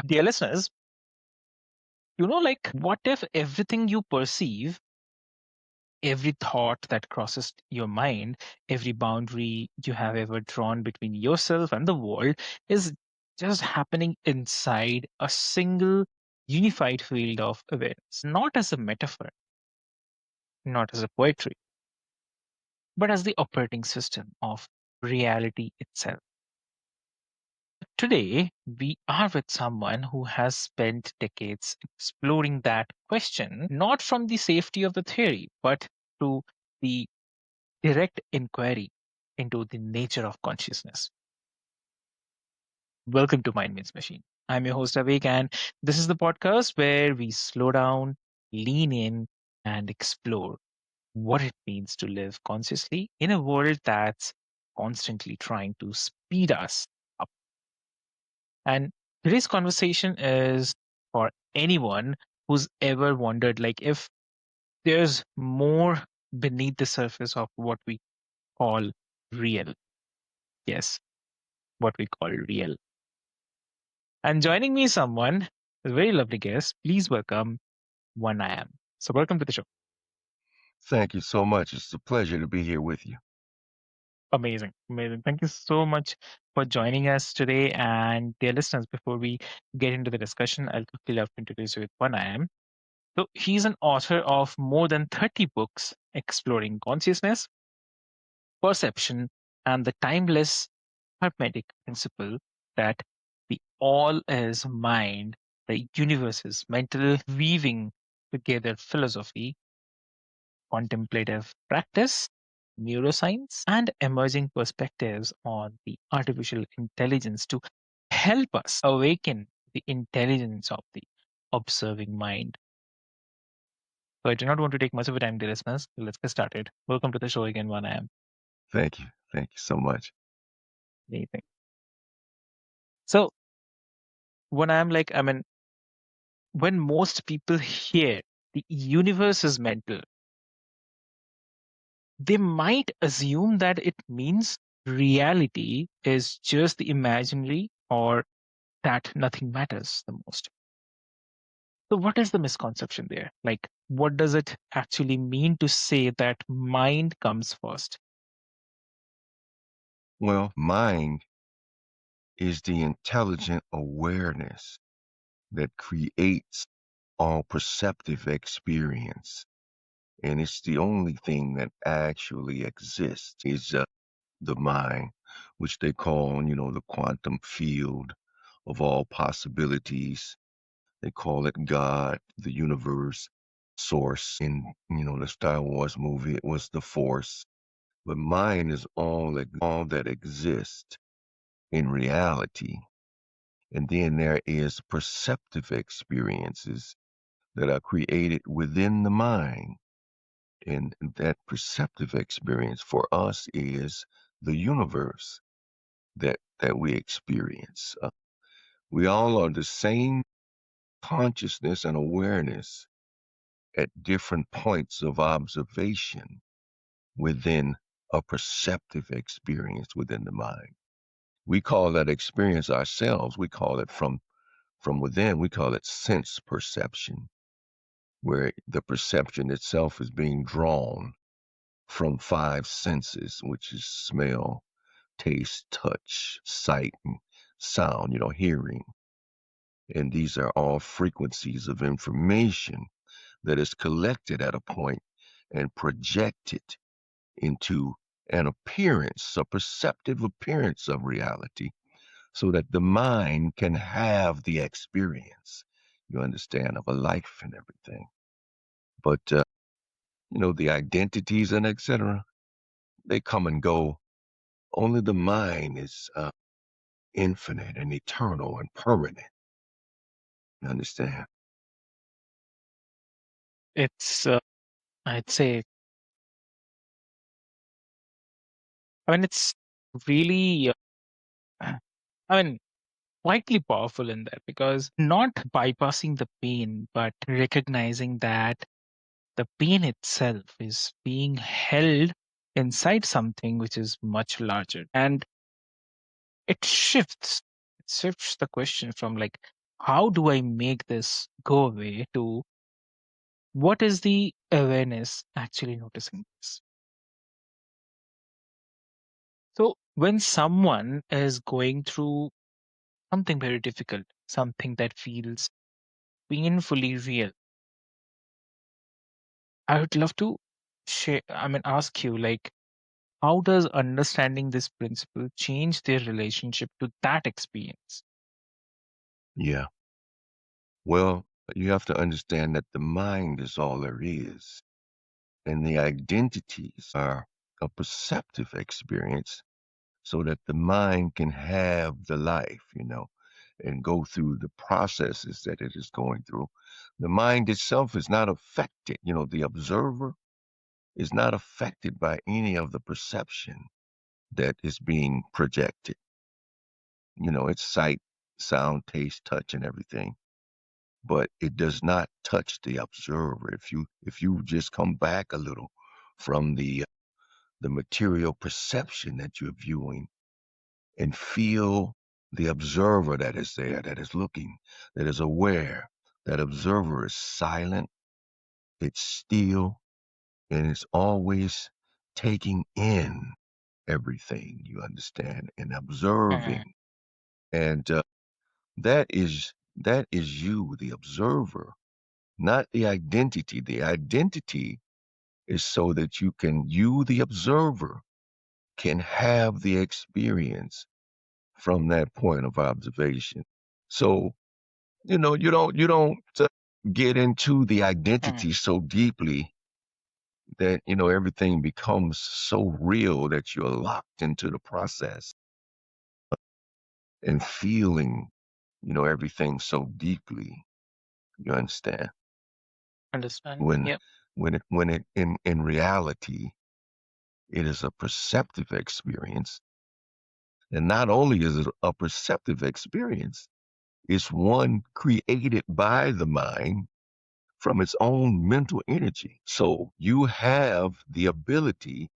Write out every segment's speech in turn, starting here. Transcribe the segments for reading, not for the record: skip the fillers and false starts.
Dear listeners, what if everything you perceive, every thought that crosses your mind, every boundary you have ever drawn between yourself and the world is just happening inside a single unified field of awareness, not as a metaphor, not as a poetry, but as the operating system of reality itself? Today, we are with someone who has spent decades exploring that question, not from the safety of the theory, but through the direct inquiry into the nature of consciousness. Welcome to Mind Means Machine. I'm your host, Avik, and this is the podcast where we slow down, lean in, and explore what it means to live consciously in a world that's constantly trying to speed us up. And today's conversation is for anyone who's ever wondered, if there's more beneath the surface of what we call real. Yes, what we call real. And joining me is someone, a very lovely guest. Please welcome One I Am. So welcome to the show. Thank you so much. It's a pleasure to be here with you. Amazing, amazing. Thank you so much for joining us today. And dear listeners, before we get into the discussion, I'll quickly love to introduce you with One I Am. So he's an author of more than 30 books exploring consciousness, perception, and the timeless hermetic principle that the all is mind, the universe is mental, weaving together philosophy, contemplative practice, neuroscience, and emerging perspectives on the artificial intelligence to help us awaken the intelligence of the observing mind. So I do not want to take much of your time, dear listeners. So let's get started. Welcome to the show again, One I Am. Thank you. Thank you so much. Amazing. So when when most people hear the universe is mental, they might assume that it means reality is just the imaginary or that nothing matters the most. So, what is the misconception there? What does it actually mean to say that mind comes first? Well, mind is the intelligent awareness that creates all perceptive experience. And it's the only thing that actually exists is the mind, which they call, the quantum field of all possibilities. They call it God, the universe, source. In, the Star Wars movie, it was the force. But mind is all that exists in reality. And then there is perceptive experiences that are created within the mind. And that perceptive experience for us is the universe that we experience. We all are the same consciousness and awareness at different points of observation within a perceptive experience within the mind. We call that experience ourselves. We call it from within. We call it sense perception, where the perception itself is being drawn from five senses, which is smell, taste, touch, sight, and sound, hearing. And these are all frequencies of information that is collected at a point and projected into an appearance, a perceptive appearance of reality, so that the mind can have the experience, you understand, of a life and everything. But, the identities and etc., they come and go. Only the mind is infinite and eternal and permanent. You understand? It's, I'd say, it's really, I mean, quietly powerful in that because not bypassing the pain, but recognizing that the pain itself is being held inside something which is much larger. And it shifts the question from how do I make this go away to what is the awareness actually noticing this? So when someone is going through something very difficult, something that feels painfully real, I would love to ask you, like, how does understanding this principle change their relationship to that experience? Yeah. Well, you have to understand that the mind is all there is, and the identities are a perceptive experience so that the mind can have the life, and go through the processes that it is going through. The mind itself is not affected, the observer is not affected by any of the perception that is being projected. It's sight, sound, taste, touch, and everything, but it does not touch the observer. If you just come back a little from the material perception that you're viewing and feel the observer that is there, that is looking, that is aware. That observer is silent, it's still, and it's always taking in everything, you understand, and Mm, observing. And that is you, the observer, not the identity. The identity is so that you, the observer, can have the experience from that point of observation. So, you don't get into the mm, identity so deeply that, everything becomes so real that you're locked into the process and feeling, everything so deeply. You understand? understand. When Yep. when it in reality, it is a perceptive experience. And not only is it a perceptive experience, it's one created by the mind from its own mental energy. So you have the ability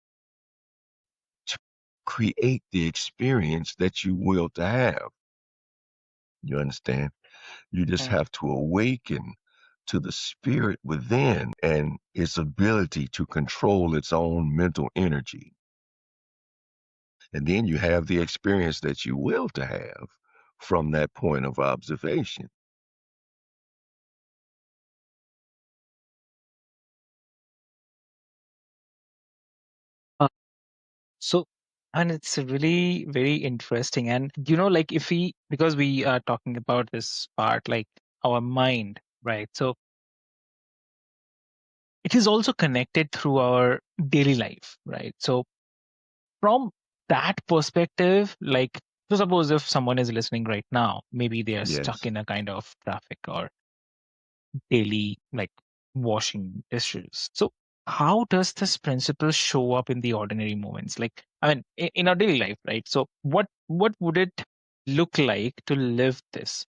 to create the experience that you will to have. You understand? You just Mm, have to awaken to the spirit within and its ability to control its own mental energy. And then you have the experience that you will to have from that point of observation. uh, so, and it's really very interesting. And, like if we, because we are talking about this part, like our mind, right? So it is also connected through our daily life, right? So from that perspective, like, so suppose if someone is listening right now, maybe they are stuck Yes. in a kind of traffic or daily, like, washing dishes. So how does this principle show up in the ordinary moments? Like, I mean, in our daily life, right? So what would it look like to live this,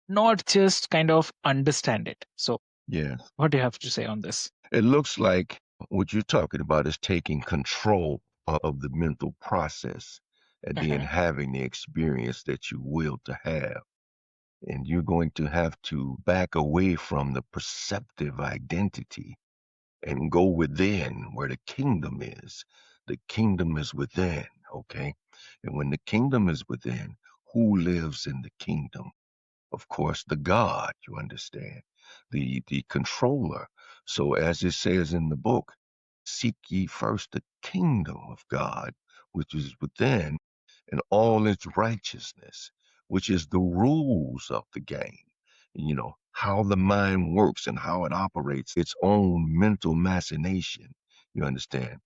not just kind of understand it? So Yes. what do you have to say on this? It looks like what you're talking about is taking control of the mental process and then Hmm. having the experience that you will to have. And you're going to have to back away from the perceptive identity and go within where the kingdom is. The kingdom is within, okay? And when the kingdom is within, who lives in the kingdom? Of course, the God, you understand, the controller. So as it says in the book, seek ye first the kingdom of God, which is within, and all its righteousness, which is the rules of the game. How the mind works and how it operates, its own mental machination. You understand?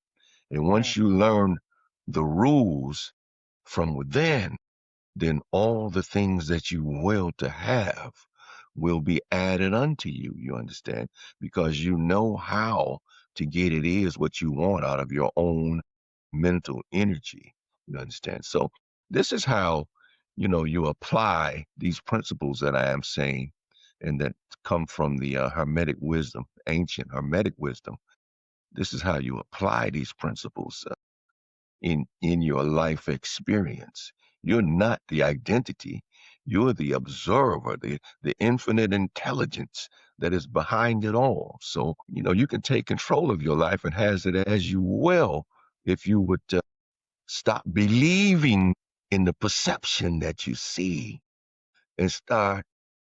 And Mm, once you learn the rules from within, then all the things that you will to have will be added unto you. You understand? Because you know how to get it is what you want out of your own mental energy. You understand? So this is how, you apply these principles that I am saying and that come from the Hermetic wisdom, ancient Hermetic wisdom. This is how you apply these principles in your life experience. You're not the identity. You're the observer, the infinite intelligence that is behind it all. So, you can take control of your life and has it as you will if you would stop believing in the perception that you see and start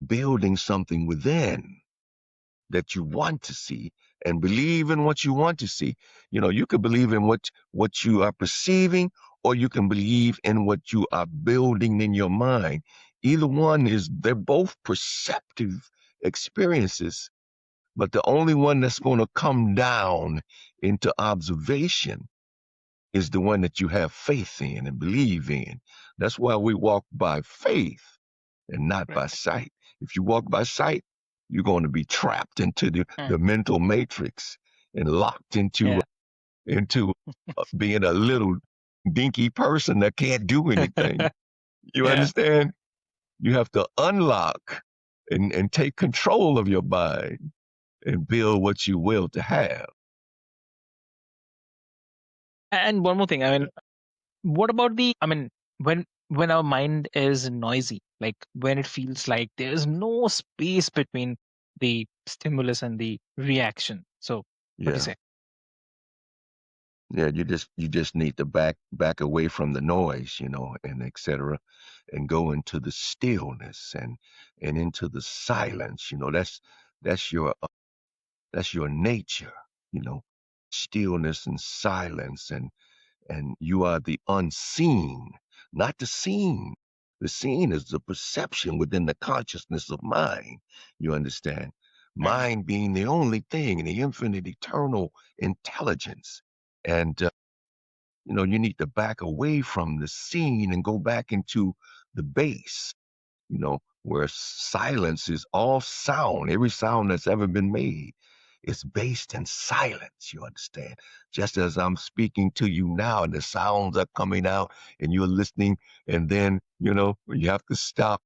building something within that you want to see and believe in what you want to see. You could believe in what you are perceiving, or you can believe in what you are building in your mind. Either one is, they're both perceptive experiences, but the only one that's going to come down into observation is the one that you have faith in and believe in. That's why we walk by faith and not by Right. sight. If you walk by sight, you're going to be trapped into Mm. the mental matrix and locked into Yeah. into being a little dinky person that can't do anything. You Yeah. understand? You have to unlock and take control of your mind and build what you will to have. And one more thing. I mean, what about when our mind is noisy, like when it feels like there is no space between the stimulus and the reaction. So, what do you Yeah. say? Yeah, you just need to back away from the noise, and etc., and go into the stillness and into the silence. That's your that's your nature, you know, stillness and silence, and you are the unseen, not the seen. The seen is the perception within the consciousness of mind. You understand? Mm. Mind being the only thing in the infinite eternal intelligence. And you need to back away from the scene and go back into the base, where silence is all sound. Every sound that's ever been made is based in silence, you understand? Just as I'm speaking to you now and the sounds are coming out and you're listening, and then, you have to stop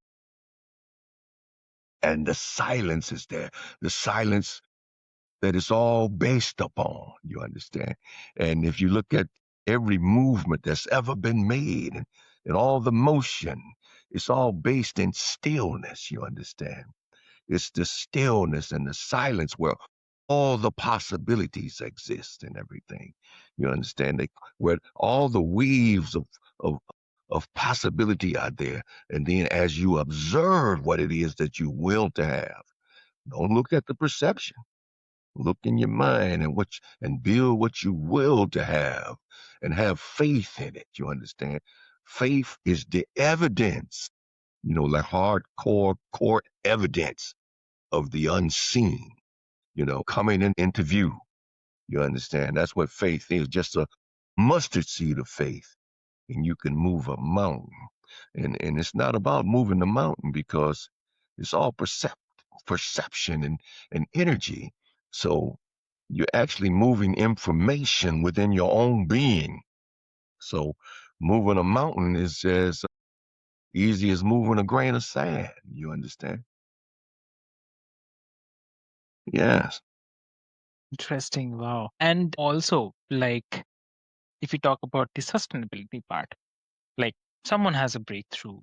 and the silence is there. The silence that it's all based upon, you understand? And if you look at every movement that's ever been made and all the motion, it's all based in stillness, you understand? It's the stillness and the silence where all the possibilities exist and everything. You understand? Where all the weaves of of possibility are there. And then as you observe what it is that you will to have, don't look at the perception. Look in your mind and build what you will to have and have faith in it. You understand? Faith is the evidence, like hardcore core evidence of the unseen, coming into view. You understand? That's what faith is, just a mustard seed of faith, and you can move a mountain. And it's not about moving the mountain because it's all perception and energy. So you're actually moving information within your own being. So moving a mountain is as easy as moving a grain of sand. You understand? Yes. Interesting. Wow. And also, like, if you talk about the sustainability part, like someone has a breakthrough,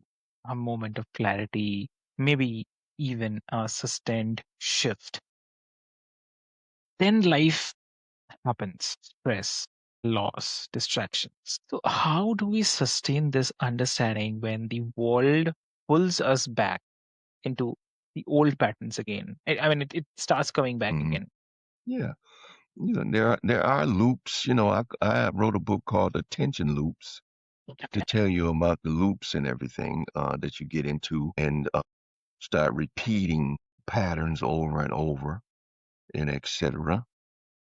a moment of clarity, maybe even a sustained shift, then life happens, stress, loss, distractions. So, how do we sustain this understanding when the world pulls us back into the old patterns again? It starts coming back Mhm. again. Yeah. There are loops. I wrote a book called Attention Loops to tell you about the loops and everything that you get into and start repeating patterns over and over and etc.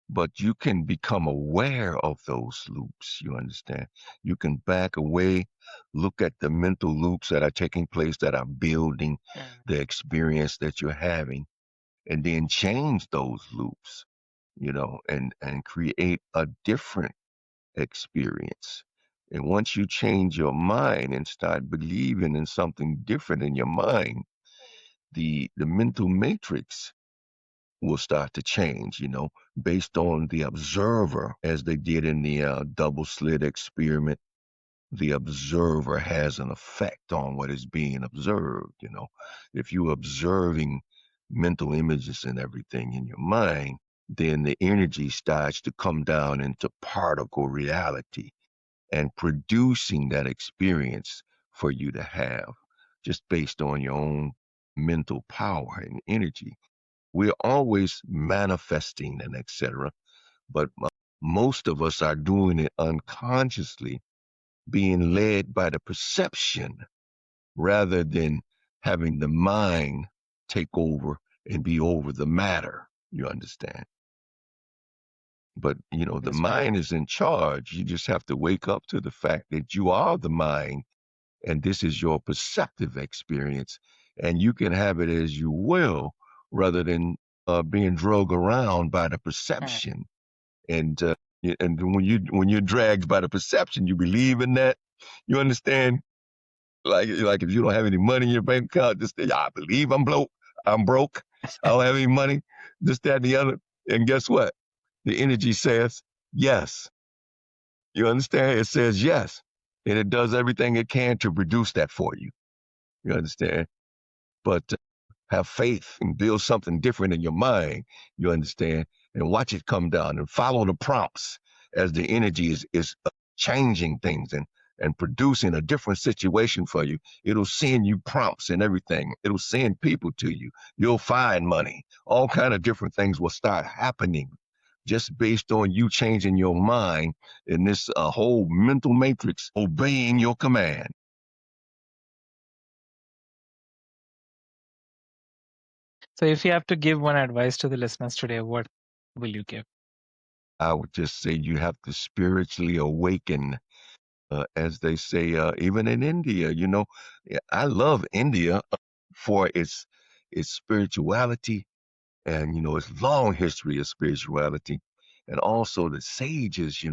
But you can become aware of those loops. You understand? You can back away, look at the mental loops that are taking place that are building Mm. the experience that you're having, and then change those loops, and create a different experience. And once you change your mind and start believing in something different in your mind, the mental matrix will start to change, based on the observer, as they did in the double slit experiment. the observer has an effect on what is being observed. You know, if you're observing mental images and everything in your mind, then the energy starts to come down into particle reality and producing that experience for you to have just based on your own mental power and energy. We're always manifesting and etc. But most of us are doing it unconsciously, being led by the perception rather than having the mind take over and be over the matter. You understand? But, you know, the That's right. mind is in charge. You just have to wake up to the fact that you are the mind and this is your perceptive experience. And you can have it as you will rather than being drug around by the Mm. perception. And and when you're dragged by the perception, you believe in that. You understand? Like if you don't have any money in your bank account, just say, I believe I'm broke. I'm broke. I don't have any money. This, that, and the other. And guess what? The energy says yes. You understand? It says yes. And it does everything it can to produce that for you. You understand? But have faith and build something different in your mind, you understand, and watch it come down and follow the prompts as the energy is changing things and producing a different situation for you. It'll send you prompts and everything. It'll send people to you. You'll find money. All kind of different things will start happening just based on you changing your mind in this whole mental matrix, obeying your command. So, if you have to give one advice to the listeners today, what will you give? I would just say you have to spiritually awaken, as they say, even in India. You know, yeah, I love India for its spirituality and its long history of spirituality, and also the sages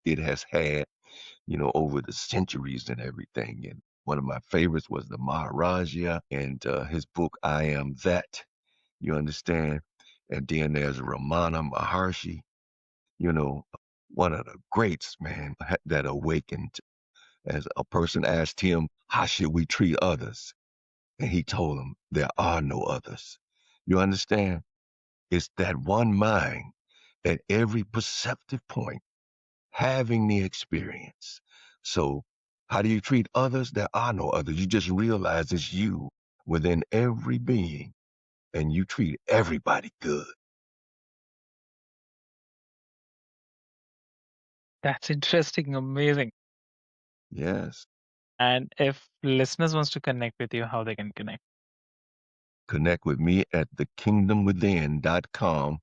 it has had over the centuries and everything. And one of my favorites was the Maharaja and his book I Am That. You understand? And then there's Ramana Maharshi, you know, one of the greats, man, that awakened as a person asked him, how should we treat others? And he told them, there are no others. You understand? It's that one mind at every perceptive point having the experience. So, how do you treat others? There are no others. You just realize it's you within every being, and you treat everybody good. That's interesting, amazing. Yes. And if listeners wants to connect with you, how they can connect? Connect with me at thekingdomwithin.com.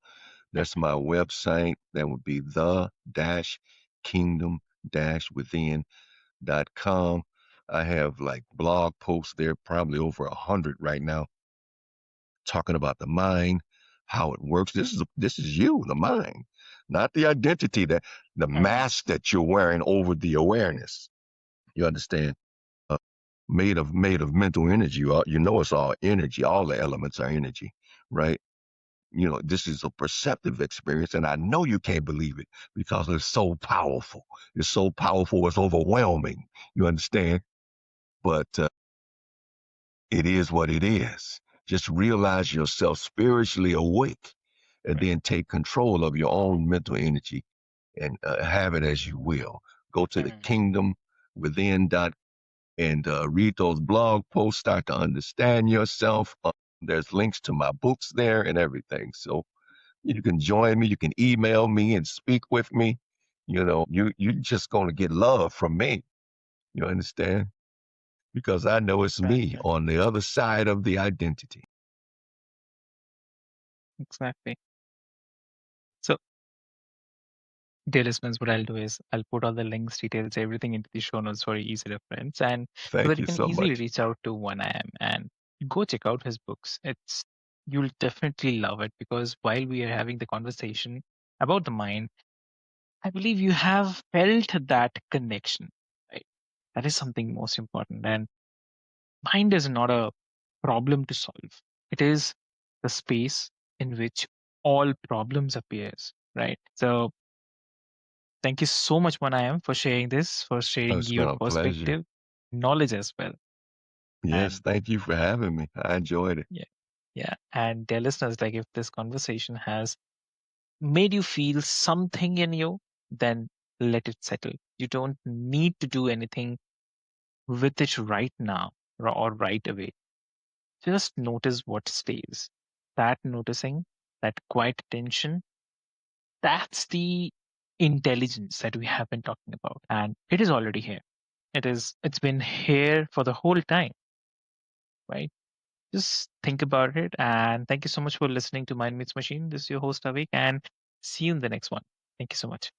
That's my website. That would be the dash kingdom dash within.com. I have like blog posts there, probably over 100 right now, talking about the mind, how it works. This is you, the mind, not the identity, that the Mm. mask that you're wearing over the awareness. You understand? Uh, made of mental energy. It's all energy. All the elements are energy, right? This is a perceptive experience, and I know you can't believe it because it's so powerful. It's so powerful, it's overwhelming. You understand? But it is what it is. Just realize yourself spiritually awake and Right. then take control of your own mental energy and have it as you will. Go to the Mm. kingdom within and read those blog posts, start to understand yourself. There's links to my books there and everything. So you can join me. You can email me and speak with me. You're just gonna get love from me. You understand? Because I know it's Right, me right. on the other side of the identity. Exactly. So, dear listeners, what I'll do is I'll put all the links, details, everything into the show notes for easy reference, and so that Thank you you can so easily much. reach out to One I Am and go check out his books. You'll definitely love it because while we are having the conversation about the mind, I believe you have felt that connection, right? That is something most important. And mind is not a problem to solve. It is the space in which all problems appears, right? So Thank you so much, Manayam, for sharing this, for sharing It's your been a pleasure. perspective, knowledge as well. Yes, And thank you for having me. I enjoyed it. yeah, yeah. And dear listeners, like if this conversation has made you feel something in you, then let it settle. You don't need to do anything with it right now or right away. Just notice what stays. That noticing, that quiet attention, that's the intelligence that we have been talking about. And it is already here. It's been here for the whole time, right? Just think about it. And thank you so much for listening to Mind Meets Machine. This is your host Avik, and see you in the next one. Thank you so much.